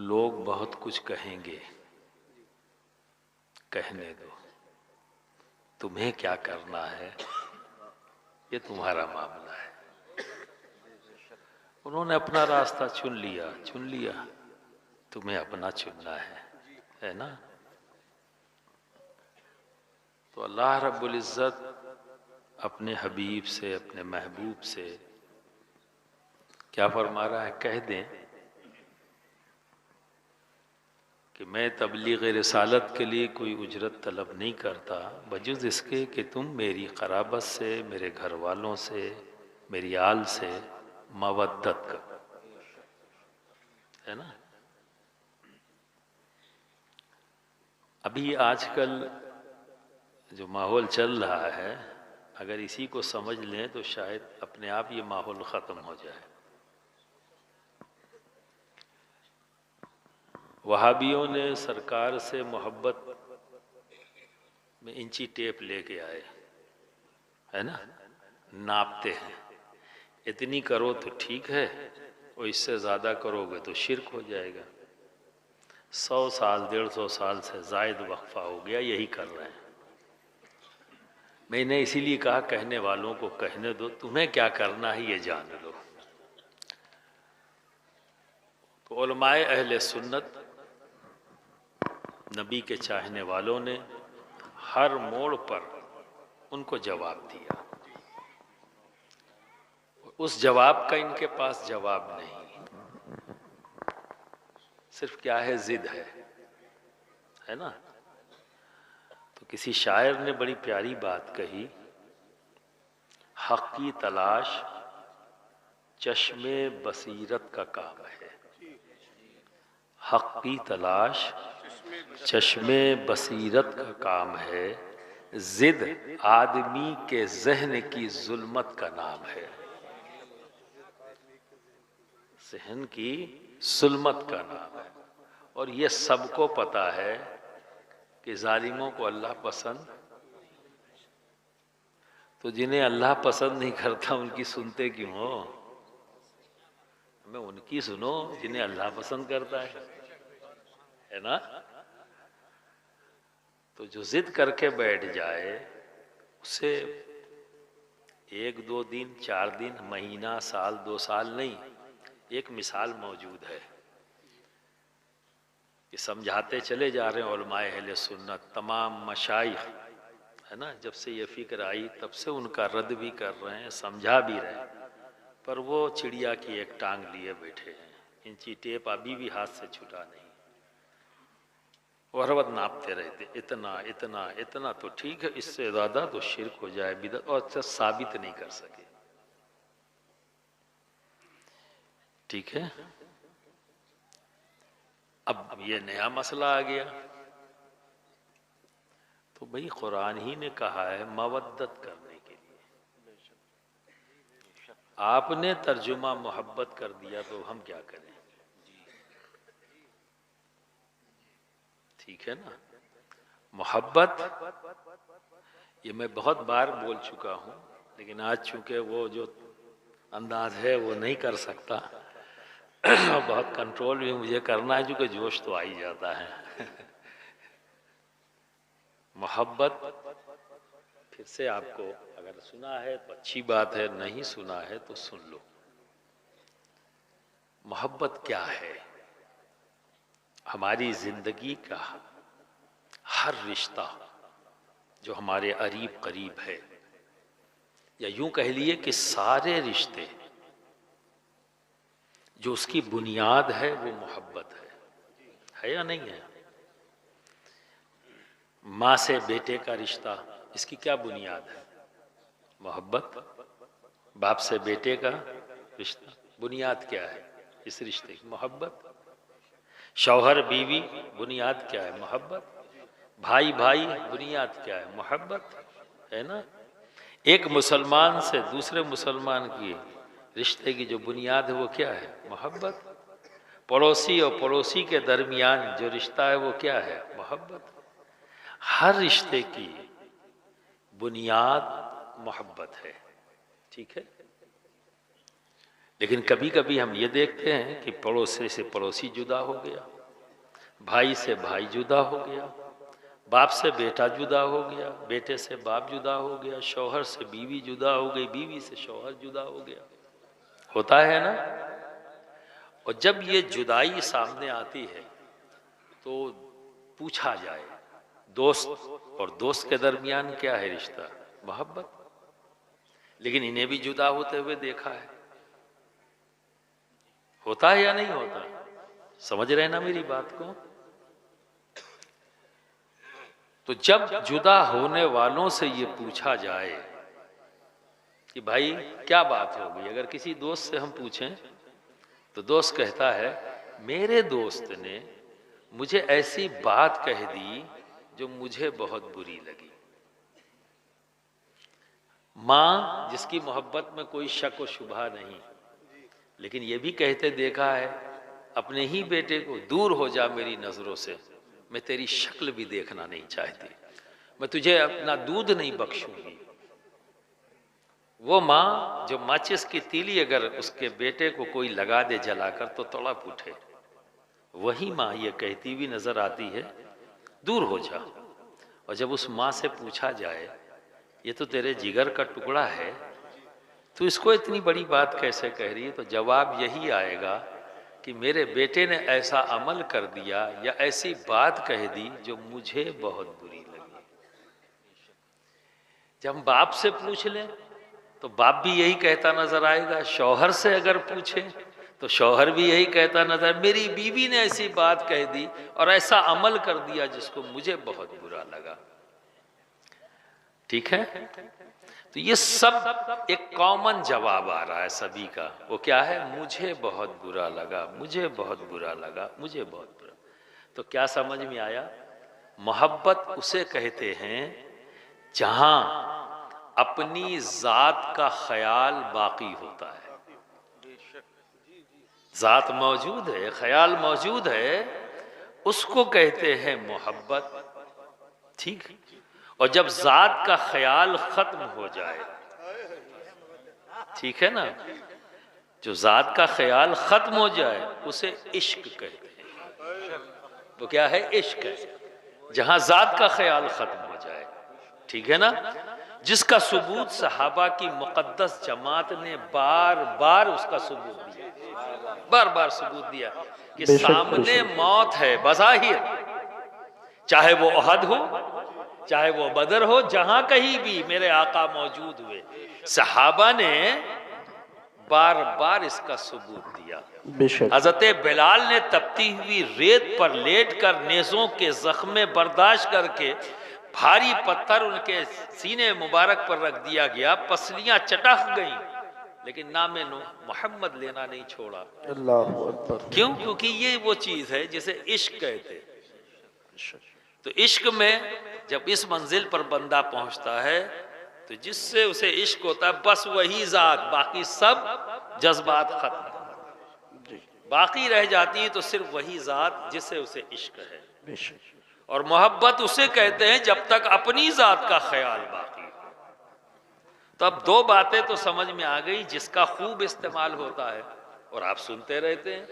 लोग बहुत कुछ कहेंगे, कहने दो, तुम्हें क्या करना है ये तुम्हारा मामला है। उन्होंने अपना रास्ता चुन लिया, तुम्हें अपना चुनना है ना। तो अल्लाह रब्बुल इज़्ज़त अपने हबीब से, अपने महबूब से क्या फरमा रहा है? कह दें कि मैं तबलीग रिसालत के लिए कोई उजरत तलब नहीं करता, बजुज़ इसके कि तुम मेरी क़राबत से, मेरे घर वालों से, मेरी आल से मवद्दत करो, है ना। अभी आजकल जो माहौल चल रहा है, अगर इसी को समझ लें तो शायद अपने आप ये माहौल ख़त्म हो जाए। वहाबियों ने सरकार से मोहब्बत में इंची टेप लेके आए, है ना, नापते हैं। इतनी करो तो ठीक है, और इससे ज़्यादा करोगे तो शिर्क हो जाएगा। 100 साल 150 साल से ज़ायद वक्फा हो गया, यही कर रहे हैं। मैंने इसीलिए कहा कहने वालों को कहने दो, तुम्हें क्या करना है ये जान लो। तो उलमाए अहले सुन्नत, नबी के चाहने वालों ने हर मोड़ पर उनको जवाब दिया। उस जवाब का इनके पास जवाब नहीं, सिर्फ क्या है, जिद है ना। तो किसी शायर ने बड़ी प्यारी बात कही, हक़ की तलाश चश्मे बसीरत का काम है। हक़ की तलाश चश्मे बसीरत का काम है, जिद आदमी के ज़हन की जुल्मत का नाम है। ज़हन की जुल्मत का नाम है। और ये सबको पता है कि जालिमों को अल्लाह पसंद, तो जिन्हें अल्लाह पसंद नहीं करता उनकी सुनते क्यों हो? हमें उनकी सुनो जिन्हें अल्लाह पसंद करता है ना। तो जो जिद करके बैठ जाए उसे 1 2 दिन 4 दिन महीना साल 2 साल नहीं, एक मिसाल मौजूद है कि समझाते चले जा रहे हैं उलमाए अहले सुन्नत, तमाम मशाइख, है ना। जब से ये फिक्र आई तब से उनका रद्द भी कर रहे हैं, समझा भी रहे हैं, पर वो चिड़िया की एक टांग लिए बैठे हैं। इंची टेप अभी भी हाथ से छूटा नहीं, वरवत नापते रहते, इतना इतना इतना तो ठीक है, इससे ज़्यादा तो शिर्क हो जाए, बिदअत, और अच्छा साबित नहीं कर सके। ठीक है, अब ये नया मसला आ गया। तो भाई कुरान ही ने कहा है मवद्दत करने के लिए, आपने तर्जुमा मोहब्बत कर दिया तो हम क्या करें? ठीक है ना। मोहब्बत ये मैं बहुत बार बोल चुका हूँ, लेकिन आज चूंकि वो जो अंदाज है वो नहीं कर सकता, बहुत कंट्रोल भी मुझे करना है, क्योंकि जोश तो आ ही जाता है। मोहब्बत फिर से आपको अगर सुना है तो अच्छी बात है, नहीं सुना है तो सुन लो। मोहब्बत क्या है? हमारी जिंदगी का हर रिश्ता जो हमारे अरीब करीब है, या यूं कह लिए कि सारे रिश्ते, जो उसकी बुनियाद है वो मोहब्बत है या नहीं है? माँ से बेटे का रिश्ता, इसकी क्या बुनियाद है? मोहब्बत। बाप से बेटे का रिश्ता, बुनियाद क्या है इस रिश्ते की? मोहब्बत। शौहर बीवी, बुनियाद क्या है? मोहब्बत। भाई भाई, बुनियाद क्या है? मोहब्बत, है ना। एक मुसलमान से दूसरे मुसलमान की रिश्ते की जो बुनियाद है वो क्या है? मोहब्बत। पड़ोसी और पड़ोसी के दरमियान जो रिश्ता है वो क्या है? मोहब्बत। हर रिश्ते की बुनियाद मोहब्बत है, ठीक है। लेकिन कभी कभी हम ये देखते हैं कि पड़ोसी से पड़ोसी जुदा हो गया, भाई से भाई जुदा हो गया, बाप से बेटा जुदा हो गया, बेटे से बाप जुदा हो गया, शौहर से बीवी जुदा हो गई, बीवी से शौहर जुदा हो गया। होता है ना। और जब ये जुदाई सामने आती है तो पूछा जाए दोस्त और दोस्त के दरमियान क्या है रिश्ता? मोहब्बत। लेकिन इन्हें भी जुदा होते हुए देखा है। होता है या नहीं होता? समझ रहे ना मेरी बात को? तो जब जुदा होने वालों से ये पूछा जाए कि भाई क्या बात हो गई, अगर किसी दोस्त से हम पूछें तो दोस्त कहता है मेरे दोस्त ने मुझे ऐसी बात कह दी जो मुझे बहुत बुरी लगी। माँ जिसकी मोहब्बत में कोई शक व शुबा नहीं, लेकिन ये भी कहते देखा है अपने ही बेटे को, दूर हो जा मेरी नजरों से, मैं तेरी शक्ल भी देखना नहीं चाहती, मैं तुझे अपना दूध नहीं बख्शूंगी। वो माँ जो माचिस की तीली अगर उसके बेटे को कोई लगा दे जलाकर तो तड़प उठे, वही माँ ये कहती भी नजर आती है दूर हो जा। और जब उस माँ से पूछा जाए ये तो तेरे जिगर का टुकड़ा है, तो इसको इतनी बड़ी बात कैसे कह रही है, तो जवाब यही आएगा कि मेरे बेटे ने ऐसा अमल कर दिया या ऐसी बात कह दी जो मुझे बहुत बुरी लगी। जब हम बाप से पूछ लें तो बाप भी यही कहता नजर आएगा, शौहर से अगर पूछे तो शौहर भी यही कहता नजर, मेरी बीवी ने ऐसी बात कह दी और ऐसा अमल कर दिया जिसको मुझे बहुत बुरा लगा। ठीक है। तो ये सब एक कॉमन जवाब आ रहा है सभी का, वो क्या है? मुझे बहुत बुरा लगा, मुझे बहुत बुरा लगा, मुझे बहुत बुरा। तो क्या समझ में आया? मोहब्बत उसे कहते हैं जहां अपनी जात का ख्याल बाकी होता है। जात मौजूद है, ख्याल मौजूद है, उसको कहते हैं मोहब्बत। ठीक। और जब जात का ख्याल खत्म हो जाए, ठीक है ना, जो जात का ख्याल खत्म हो जाए उसे इश्क कहते हैं। तो क्या है? इश्क है जहां जात का ख्याल खत्म हो जाए। ठीक है ना। जिसका सबूत सहाबा की मुकद्दस जमात ने बार बार उसका सबूत दिया, बार बार सबूत दिया कि सामने मौत है बज़ाहिर, चाहे वो उहद हो, चाहे वो बदर हो, जहां कहीं भी मेरे आका मौजूद हुए, सहाबा ने बार बार इसका सबूत दिया। हजरत बिलाल ने तपती हुई रेत पर लेटकर नेज़ों के जख्मे बर्दाश्त करके भारी पत्थर उनके सीने मुबारक पर रख दिया गया, पसलियां चटक गईं, लेकिन नामे मोहम्मद लेना नहीं छोड़ा। अल्लाहु अकबर। क्यों? क्योंकि ये वो चीज है जिसे इश्क कहते। तो इश्क में जब इस मंजिल पर बंदा पहुंचता है तो जिससे उसे इश्क होता है बस वही जात, बाकी सब जज्बात खत्म, बाकी रह जाती है तो सिर्फ वही जात जिससे उसे इश्क है। और मोहब्बत उसे कहते हैं जब तक अपनी जात का ख्याल बाकी। तो अब दो बातें तो समझ में आ गई जिसका खूब इस्तेमाल होता है और आप सुनते रहते हैं,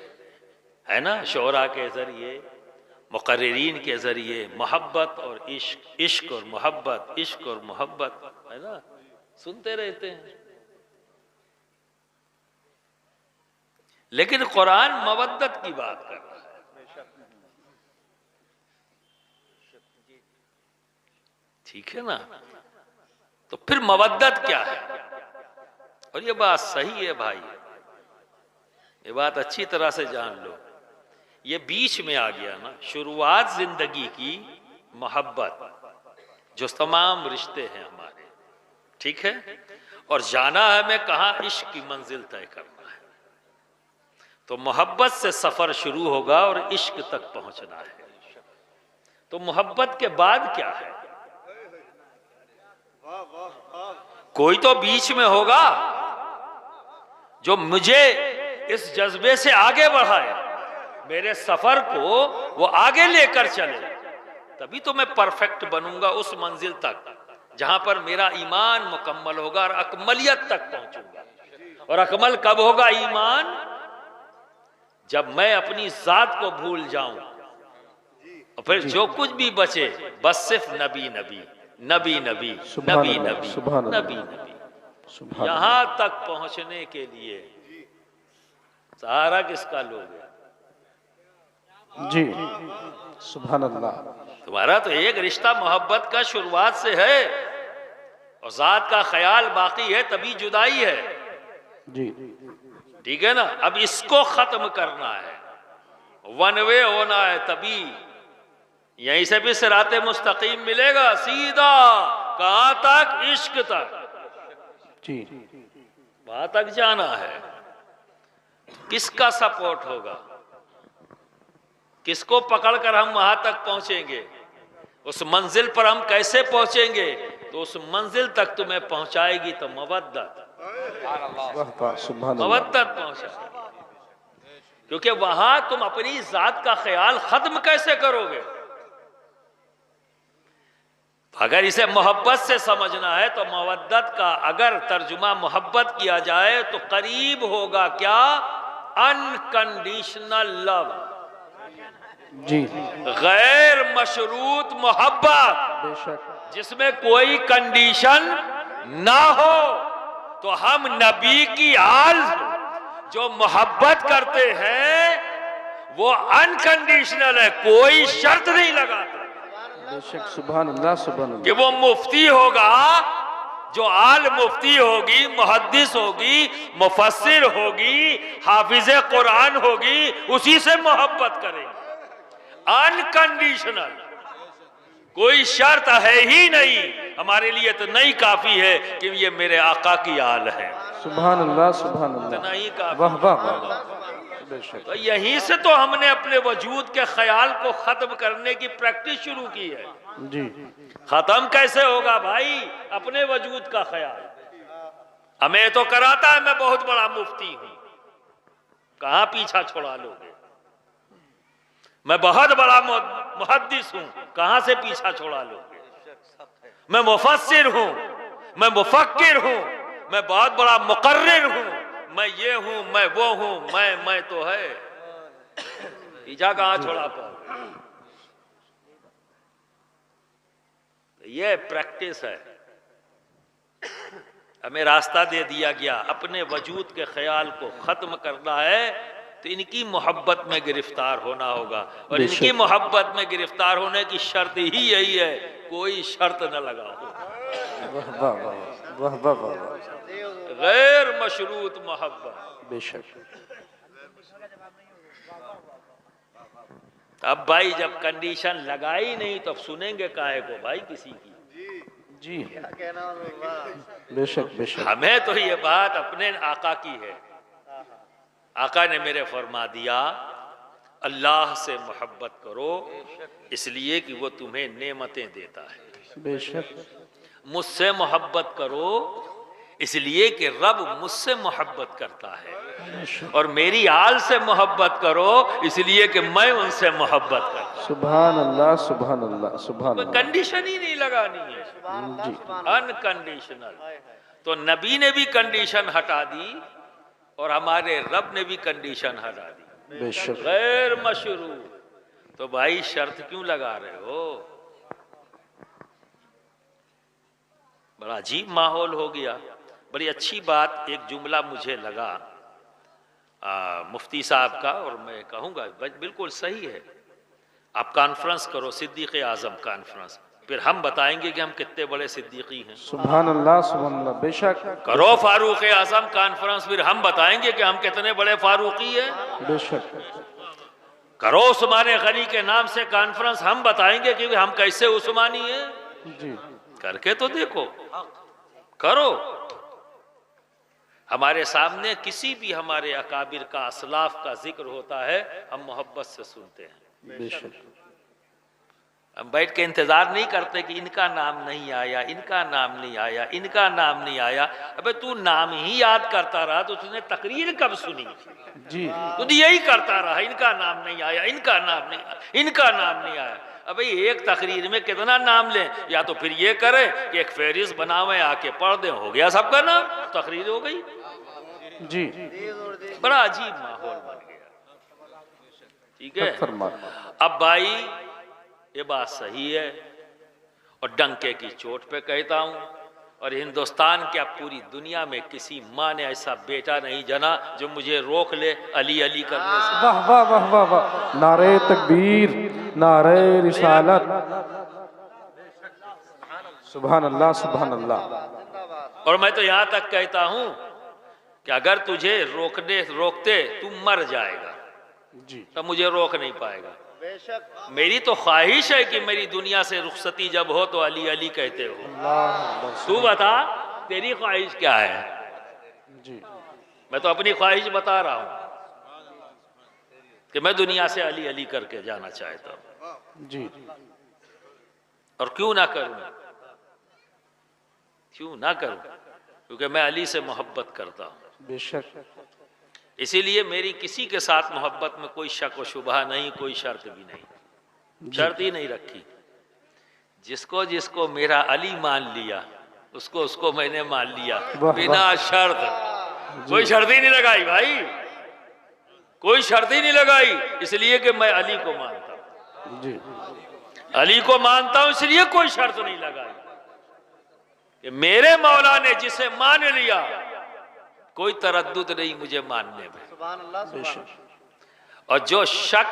है ना, शोरा के जरिए, मुकर्रिरीन के जरिए, मोहब्बत और इश्क, इश्क और मोहब्बत, इश्क और मोहब्बत, है ना, सुनते रहते हैं। लेकिन कुरान मवद्दत की बात कर रहा है। ठीक है ना। तो फिर मवद्दत क्या है? और ये बात सही है भाई, ये बात अच्छी तरह से जान लो। ये बीच में आ गया ना, शुरुआत जिंदगी की मोहब्बत, जो तमाम रिश्ते हैं हमारे, ठीक है, और जाना है हमें कहाँ? इश्क की मंजिल तय करना है। तो मोहब्बत से सफर शुरू होगा और इश्क तक पहुंचना है। तो मोहब्बत के बाद क्या है? कोई तो बीच में होगा जो मुझे इस जज्बे से आगे बढ़ाए, मेरे सफर को वो आगे लेकर चले, तभी तो मैं परफेक्ट बनूंगा उस मंजिल तक जहां पर मेरा ईमान मुकम्मल होगा और अकमलियत तक पहुंचूंगा। और अकमल कब होगा ईमान? जब मैं अपनी जात को भूल जाऊं और फिर जो कुछ भी बचे बस सिर्फ नबी नबी नबी नबी नबी नबी नबी नबी। यहां तक पहुंचने के लिए सहारा किसका लोगे? जी सुभान अल्लाह। तुम्हारा तो एक रिश्ता मोहब्बत का शुरुआत से है और जात का ख्याल बाकी है, तभी जुदाई है। जी ठीक है ना? अब इसको खत्म करना है, वन वे होना है, तभी यहीं से भी सिराते मुस्तकीम मिलेगा सीधा। कहां तक? इश्क तक। जी वहां तक जाना है। किसका सपोर्ट होगा? किसको पकड़कर हम वहां तक पहुंचेंगे? उस मंजिल पर हम कैसे पहुंचेंगे? तो उस मंजिल तक तुम्हें पहुंचाएगी तो मवद्दत, मवद्दत पहुंचाएगी। क्योंकि वहां तुम अपनी जात का ख्याल खत्म कैसे करोगे? अगर इसे मोहब्बत से समझना है तो मवद्दत का अगर तर्जुमा मोहब्बत किया जाए तो करीब होगा क्या? अनकंडीशनल लव, जी गैर मशरूत मोहब्बत, बेशक जिसमें कोई कंडीशन ना हो। तो हम नबी की आल जो मोहब्बत करते हैं वो अनकंडीशनल है, कोई शर्त नहीं लगाते। बेशक सुभान अल्लाह सुभान कि अल्लाह। वो मुफ्ती होगा, जो आल मुफ्ती होगी, मुहद्दिस होगी, मुफस्सिर होगी, हाफिज कुरान होगी, उसी से मोहब्बत करेंगे। अनकंडीशनल, कोई शर्त है ही नहीं। हमारे लिए तो नहीं काफी है कि ये मेरे आका की आल है, सुभान अल्लाह सुभान अल्लाह। इतना ही काफी। वाह वाह वाह। बेशक तो यहीं से तो हमने अपने वजूद के ख्याल को खत्म करने की प्रैक्टिस शुरू की है। जी खत्म कैसे होगा भाई? अपने वजूद का ख्याल। हमें तो कराता है मैं बहुत बड़ा मुफ्ती हूं, कहां पीछा छोड़ा लोगे? मैं बहुत बड़ा मुहद्दिस हूं, कहां से पीछा छोड़ा लोगे? मैं मुफस्सिर हूं, मैं मुफक्किर हूं, मैं बहुत बड़ा मुकर्रिर हूं, मैं ये हूं, मैं वो हूं, मैं तो है, पीछा कहां छोड़ा पाओ? ये प्रैक्टिस है। हमें रास्ता दे दिया गया, अपने वजूद के ख्याल को खत्म करना है तो इनकी मोहब्बत में गिरफ्तार होना होगा। और इनकी मोहब्बत में गिरफ्तार होने की शर्त ही यही है, कोई शर्त न लगाओ। वाह वाह वाह वाह वाह वाह। गैर मशरूत मोहब्बत। बेशक। अब भाई जब कंडीशन लगाई नहीं तो अब सुनेंगे काहे को भाई किसी की? जी बेशक बेशक। हमें तो ये बात अपने आका की है। आका ने मेरे फरमा दिया अल्लाह से मोहब्बत करो इसलिए कि वो तुम्हें नेमतें देता है। बेशक। मुझसे मोहब्बत करो इसलिए कि रब मुझसे मोहब्बत करता है। और मेरी आल से मोहब्बत करो इसलिए कि मैं उनसे मोहब्बत करता हूं। सुभान अल्लाह सुभान अल्लाह सुभान अल्लाह। कंडीशन ही नहीं लगानी है, जी अनकंडीशनल। तो नबी ने भी कंडीशन हटा दी और हमारे रब ने भी कंडीशन हटा दी, बेशक। गैर मशरू। तो भाई शर्त क्यों लगा रहे हो? बड़ा अजीब माहौल हो गया। बड़ी अच्छी बात एक जुमला मुझे लगा मुफ्ती साहब का, और मैं कहूँगा बिल्कुल सही है। आप कॉन्फ्रेंस करो, सिद्दीक़ आज़म कॉन्फ्रेंस, फिर हम बताएंगे कि हम कितने बड़े सिद्दीकी हैं। सुभान अल्लाह सुभान अल्लाह। बेशक। करो फारूक आज़म कॉन्फ्रेंस, फिर हम बताएंगे कि हम कितने बड़े फारूकी हैं। बेशक। करो उस्मान गनी के नाम से कॉन्फ्रेंस, हम बताएंगे कि हम कैसे उस्मानी हैं। जी करके तो देखो, करो। हमारे सामने किसी भी हमारे अकाबिर का असलाफ का जिक्र होता है, हम मोहब्बत से सुनते हैं। बेशक। हम बैठ के इंतजार नहीं करते कि इनका नाम नहीं आया, इनका नाम नहीं आया, इनका नाम नहीं आया। अबे तू नाम ही याद करता रहा तो तूने तकरीर कब सुनी? जी तू यही करता रहा, इनका नाम नहीं आया, इनका नाम नहीं आया, इनका नाम नहीं आया। अबे एक तकरीर में कितना नाम लें? या तो फिर ये करें कि एक फेरिस बनावे, आके पढ़ दें, हो गया सबका नाम, तकरीर हो गई। जी बड़ा अजीब माहौल बन गया। ठीक है, फरमाया। अब भाई ये बात सही है और डंके की चोट पे कहता हूं, और हिंदुस्तान क्या पूरी दुनिया में किसी माँ ने ऐसा बेटा नहीं जना जो मुझे रोक ले अली अली करने से। वाह वाह वाह वाह वाह, नारे तकबीर, नारे रिसालत, सुभान अल्लाह सुभान अल्लाह। और मैं तो यहां तक कहता हूं कि अगर तुझे रोकते तू मर जाएगा, जी तब मुझे रोक नहीं पाएगा। मेरी तो ख्वाहिश है कि मेरी दुनिया से रुखसती जब हो तो अली अली कहते हो। अल्लाह। तू बता तेरी ख्वाहिश क्या है? जी मैं तो अपनी ख्वाहिश बता रहा हूं कि मैं दुनिया से अली अली करके जाना चाहता हूं। जी और क्यों ना करूं, क्यों ना करूं, क्योंकि मैं अली से मोहब्बत करता हूं। बेशक। इसीलिए मेरी किसी के साथ मोहब्बत में कोई शक व शुबहा नहीं, कोई शर्त भी नहीं, शर्त ही नहीं रखी। जिसको जिसको मेरा अली मान लिया उसको उसको मैंने मान लिया वाह, बिना वाह। शर्त। कोई शर्त ही नहीं लगाई भाई, कोई शर्त ही नहीं लगाई, इसलिए कि मैं अली को मानता हूं। जी अली को मानता हूं इसलिए कोई शर्त नहीं लगाई कि मेरे मौला ने जिसे मान लिया कोई तरद्दुद नहीं मुझे मानने में। बेशक। और जो शक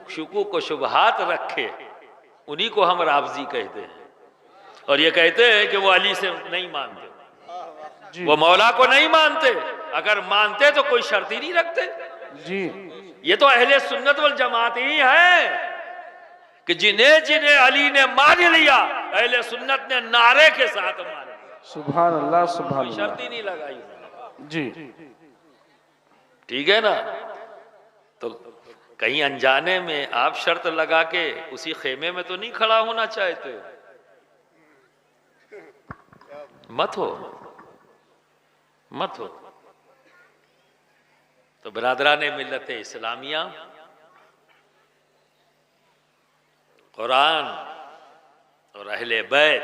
शुकू को शुबहात रखे उन्हीं को हम रावजी कहते हैं, और ये कहते हैं कि वो अली से नहीं मानते, जी वो मौला को नहीं मानते। अगर मानते तो कोई शर्त ही नहीं रखते। जी ये तो अहले सुन्नत वल जमात ही है कि जिन्हें जिन्हें अली ने मान लिया अहले सुन्नत ने नारे के साथ मान लिया, सुभान अल्लाह सुभान कोई शर्त अल्लाह। ही नहीं लगाई उन्होंने। जी ठीक है ना? तो कहीं अनजाने में आप शर्त लगा के उसी खेमे में तो नहीं खड़ा होना चाहते? मत हो, मत हो। तो बरादराने मिल्लत इस्लामिया, कुरान और अहले बैत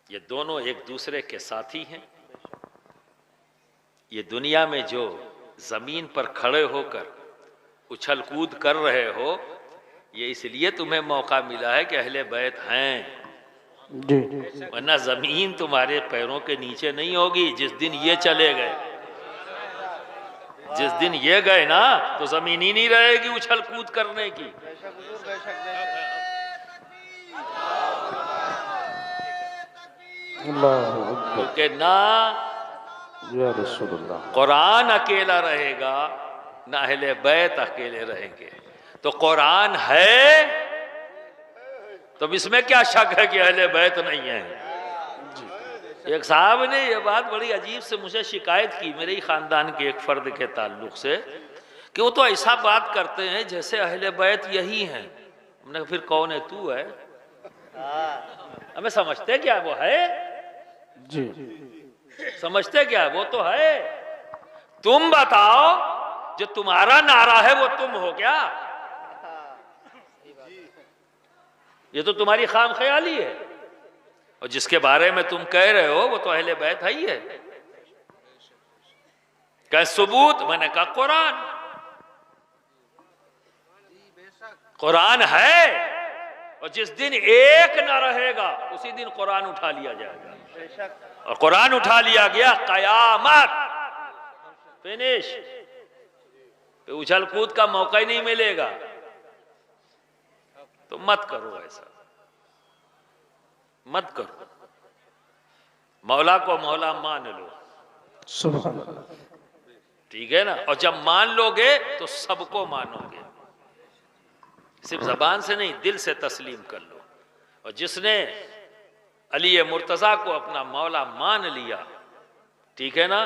ये दोनों एक दूसरे के साथी हैं। ये दुनिया में जो जमीन पर खड़े होकर उछल कूद कर रहे हो, ये इसलिए तुम्हें मौका मिला है कि अहले बैत हैं, जी वरना जमीन तुम्हारे पैरों के नीचे नहीं होगी। जिस दिन ये चले गए, जिस दिन ये गए ना, तो जमीन ही नहीं रहेगी उछल कूद करने की। अल्लाहु अकबर क्योंकि ना या रसूलुल्लाह। कुरान अकेला रहेगा ना अहले बैत अकेले रहेंगे। तो कुरान है तो इसमें क्या शक है कि अहले बैत नहीं है? एक साहब ने यह बात बड़ी अजीब से मुझे शिकायत की मेरे ही खानदान के एक फर्द के ताल्लुक से कि वो तो ऐसा बात करते हैं जैसे अहले बैत यही हैं। हमने कहा फिर कौन है? तू है। हमें समझते क्या वो है? जी समझते क्या? वो तो है। तुम बताओ जो तुम्हारा नारा है वो तुम हो क्या? ये तो तुम्हारी खाम ख्याली है। और जिसके बारे में तुम कह रहे हो वो तो अहले बैत है ही है। क्या सबूत? मैंने कहा कुरान। कुरान है, और जिस दिन एक न रहेगा उसी दिन कुरान उठा लिया जाएगा। और कुरान उठा लिया गया, कयामत फिनिश। तो उछल कूद का मौका ही नहीं मिलेगा। तो मत करो ऐसा, मत करो। मौला को मौला मान लो, सुभान अल्लाह। ठीक है ना? और जब मान लोगे तो सबको मानोगे, सिर्फ जबान से नहीं, दिल से तस्लीम कर लो। और जिसने अली मुर्तजा को अपना मौला मान लिया, ठीक है ना,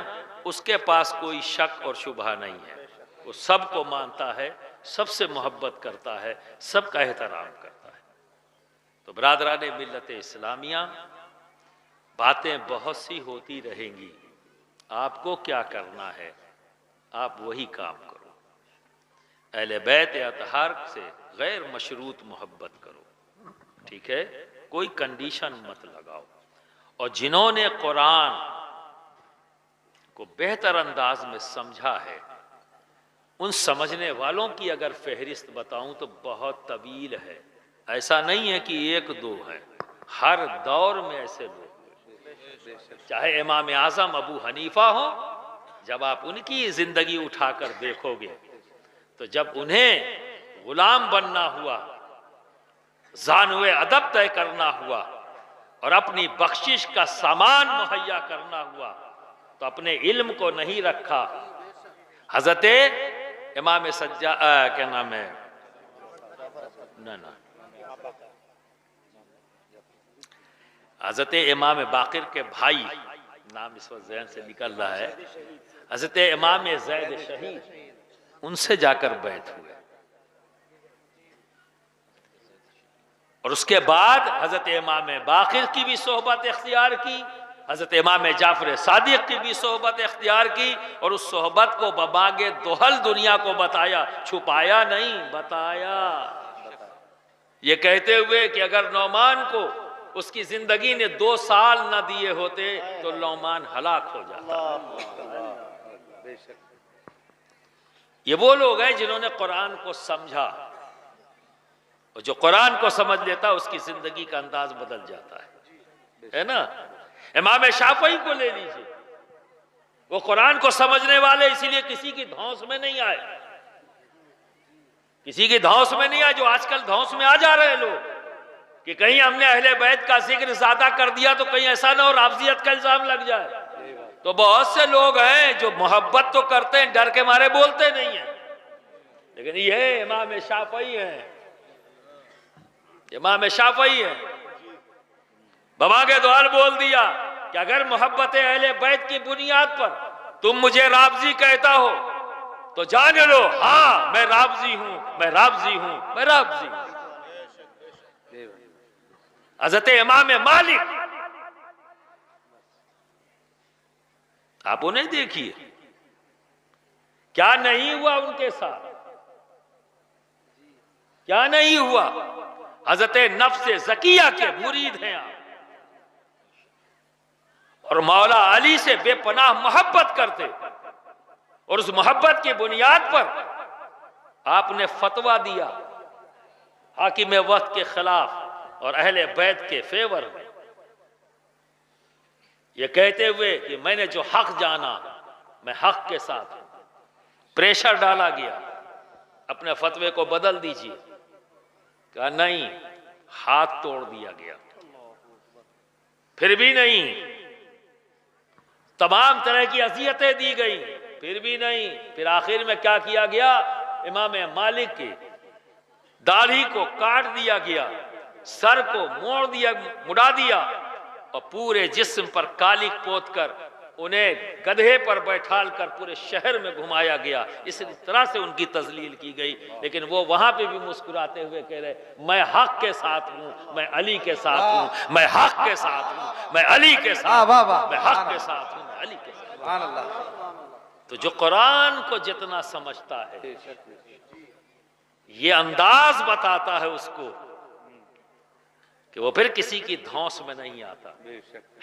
उसके पास कोई शक और शुबहा नहीं है। वो सबको मानता है, सबसे मोहब्बत करता है, सबका एहतराम करता है। तो बरादराने मिल्लत इस्लामिया, बातें बहुत सी होती रहेंगी, आपको क्या करना है? आप वही काम करो। अहले बैत अतहार से गैर मशरूत मोहब्बत करो, ठीक है? कोई कंडीशन मत लगाओ। और जिन्होंने कुरान को बेहतर अंदाज में समझा है। उन समझने वालों की अगर फहरिस्त बताऊं तो बहुत तवील है। ऐसा नहीं है कि एक दो है, हर दौर में ऐसे लोग, चाहे इमाम आजम अबू हनीफा हो, जब आप उनकी जिंदगी उठाकर देखोगे तो जब उन्हें गुलाम बनना हुआ, जानवे अदब तय करना हुआ और अपनी बख्शिश का सामान मुहैया करना हुआ तो अपने इल्म को नहीं रखा। हजरत इमाम सज्जा क्या नाम है, ना हजरत इमाम बाकिर के भाई, नाम इस वक्त ज़हन से निकल रहा है, हजरत इमाम ज़ैद शहीद, उनसे जाकर बैत हुए और उसके बाद हजरत इमाम बाकिर की भी सोहबत इख्तियार की, हजरत इमाम जाफर सादिक की भी सोहबत इख्तियार की और उस सोहबत को बबागे दोहल दुनिया को बताया, छुपाया नहीं, बताया। ये कहते हुए कि अगर नौमान को उसकी जिंदगी ने 2 साल न दिए होते तो नौमान हलाक हो जाता। ये वो लोग हैं जिन्होंने कुरान को समझा, और जो कुरान को समझ लेता उसकी जिंदगी का अंदाज बदल जाता है ना। इमाम शाफई को ले लीजिए, वो कुरान को समझने वाले, इसीलिए किसी की धौंस में नहीं आए, किसी की धौंस में नहीं आए। जो आजकल धौंस में आ जा रहे हैं लोग कि कहीं हमने अहले बैत का जिक्र ज्यादा कर दिया तो कहीं ऐसा ना हो राफजियत का इल्जाम लग जाए। तो बहुत से लोग हैं जो मोहब्बत तो करते हैं, डर के मारे बोलते नहीं है, लेकिन ये इमाम शाफई है, इमाम शाफई है, बमा के द्वार बोल दिया कि अगर मोहब्बत अहले बैत की बुनियाद पर तुम मुझे राबजी कहता हो तो जान लो, हाँ मैं राबजी हूं, मैं राबजी हूं, मैं राबजी हूं। हजरत इमाम मालिक, आप उन्हें देखिए क्या नहीं हुआ उनके साथ, क्या नहीं हुआ। हजरत नफ्स ज़किया के मुरीद हैं आप, और मौला अली से बेपनाह मोहब्बत करते, और उस मोहब्बत की बुनियाद पर आपने फतवा दिया हाकिम वक्त के खिलाफ और अहले बैत के फेवर में, ये कहते हुए कि मैंने जो हक जाना मैं हक के साथ हूं। प्रेशर डाला गया, अपने फतवे को बदल दीजिए, कहा नहीं, हाथ तोड़ दिया गया, फिर भी नहीं, तमाम तरह की अजियतें दी गई, फिर भी नहीं। फिर आखिर में क्या किया गया, इमाम मालिक की दाढ़ी को काट दिया गया, सर को मुड़ा दिया और पूरे जिस्म पर कालिक पोत कर उन्हें गधे पर बैठाल कर पूरे शहर में घुमाया गया। इस तरह से उनकी तजलील की गई, लेकिन वो वहां पे भी मुस्कुराते हुए कह रहे, मैं हक के साथ हूं, मैं अली के साथ हूं, मैं हक के साथ हूं, मैं अली के साथ, मैं हक के साथ हूं, मैं अली के साथ। तो जो कुरान को जितना समझता है, ये अंदाज बताता है उसको कि वो फिर किसी की धौंस में नहीं आता।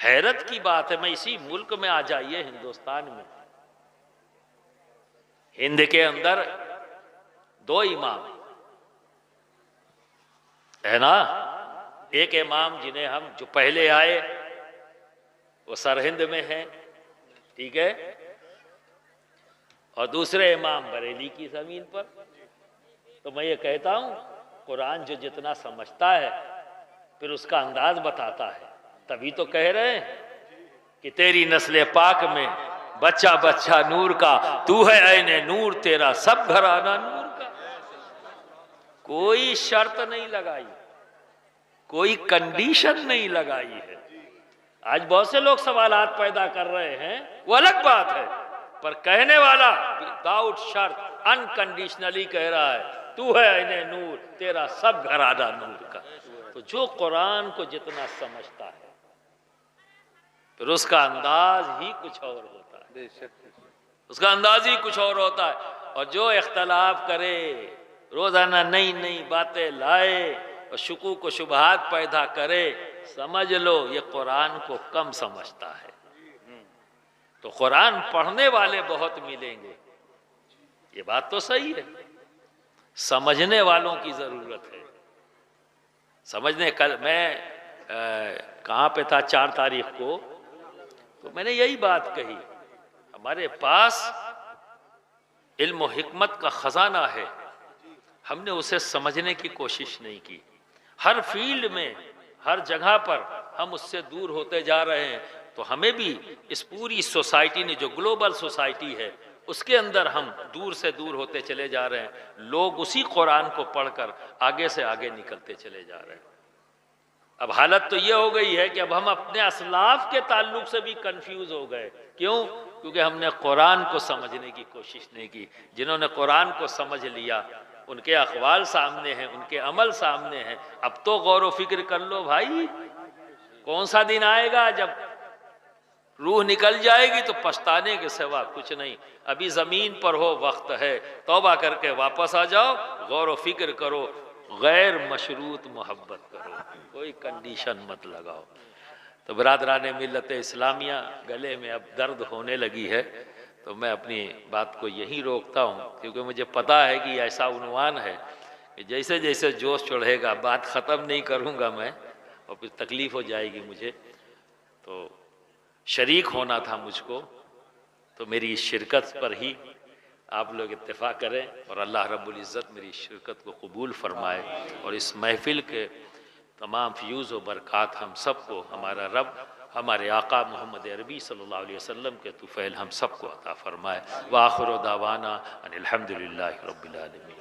हैरत की बात है, मैं इसी मुल्क में आ जाइए, हिंदुस्तान में, हिंद के अंदर 2 इमाम है ना। एक इमाम जिन्हें हम जो पहले आए वो सरहिंद में है, ठीक है, और दूसरे इमाम बरेली की जमीन पर। तो मैं ये कहता हूं, कुरान जो जितना समझता है फिर उसका अंदाज बताता है। तभी तो कह रहे हैं कि तेरी नस्ल पाक में बच्चा बच्चा नूर का, तू है ऐने नूर, तेरा सब घराना नूर का। कोई शर्त नहीं लगाई, कोई कंडीशन नहीं लगाई है। आज बहुत से लोग सवालात पैदा कर रहे हैं, वो अलग बात है, पर कहने वाला विदाउट शर्त अनकंडीशनली कह रहा है, तू है ऐने नूर, तेरा सब घराना नूर का। तो जो कुरान को जितना समझता है फिर उसका अंदाज ही कुछ और होता है, उसका अंदाज ही कुछ और होता है। और जो इख्तलाफ करे, रोजाना नई नई बातें लाए और शुकूक व शुबहात पैदा करे, समझ लो ये कुरान को कम समझता है। तो कुरान पढ़ने वाले बहुत मिलेंगे, ये बात तो सही है। समझने वालों की जरूरत है। समझने कल मैं कहाँ पे था 4 तारीख को, तो मैंने यही बात कही, हमारे पास इल्म और हिकमत का खजाना है, हमने उसे समझने की कोशिश नहीं की। हर फील्ड में, हर जगह पर हम उससे दूर होते जा रहे हैं। तो हमें भी इस पूरी सोसाइटी ने, जो ग्लोबल सोसाइटी है, उसके अंदर हम दूर से दूर होते चले जा रहे हैं। लोग उसी कुरान को पढ़कर आगे से आगे निकलते चले जा रहे हैं। अब हालत तो ये हो गई है कि अब हम अपने असलाफ के ताल्लुक से भी कंफ्यूज हो गए। क्यों? क्योंकि हमने कुरान को समझने की कोशिश नहीं की। जिन्होंने कुरान को समझ लिया, उनके अक़वाल सामने हैं, उनके अमल सामने हैं। अब तो गौर व फिक्र कर लो भाई, कौन सा दिन आएगा जब रूह निकल जाएगी तो पछताने के सिवा कुछ नहीं। अभी ज़मीन पर हो, वक्त है, तौबा करके वापस आ जाओ, गौर व फिक्र करो, गैर मशरूत मोहब्बत करो, कोई कंडीशन मत लगाओ। तो बरादरान मिल्लत इस्लामिया, गले में अब दर्द होने लगी है, तो मैं अपनी बात को यहीं रोकता हूँ, क्योंकि मुझे पता है कि ऐसा उन्वान है कि जैसे जैसे जोश चढ़ेगा बात ख़त्म नहीं करूँगा मैं, और फिर तकलीफ़ हो जाएगी मुझे। तो शरीक होना था मुझको, तो मेरी इस शिरकत पर ही आप लोग इत्तेफाक करें, और अल्लाह रब्बुल इज़्ज़त मेरी शिरकत को कबूल फरमाए, और इस महफ़िल के तमाम फ्यूज़ व बरक़ात हम सबको हमारा रब, हमारे आका मोहम्मद अरबी सल्लल्लाहु अलैहि वसल्लम के तुफ़ैल हम सबको अता फ़रमाए। व आख़िर दावाना अनिल हम्दुलिल्लाहि रब्बिल आलमीन।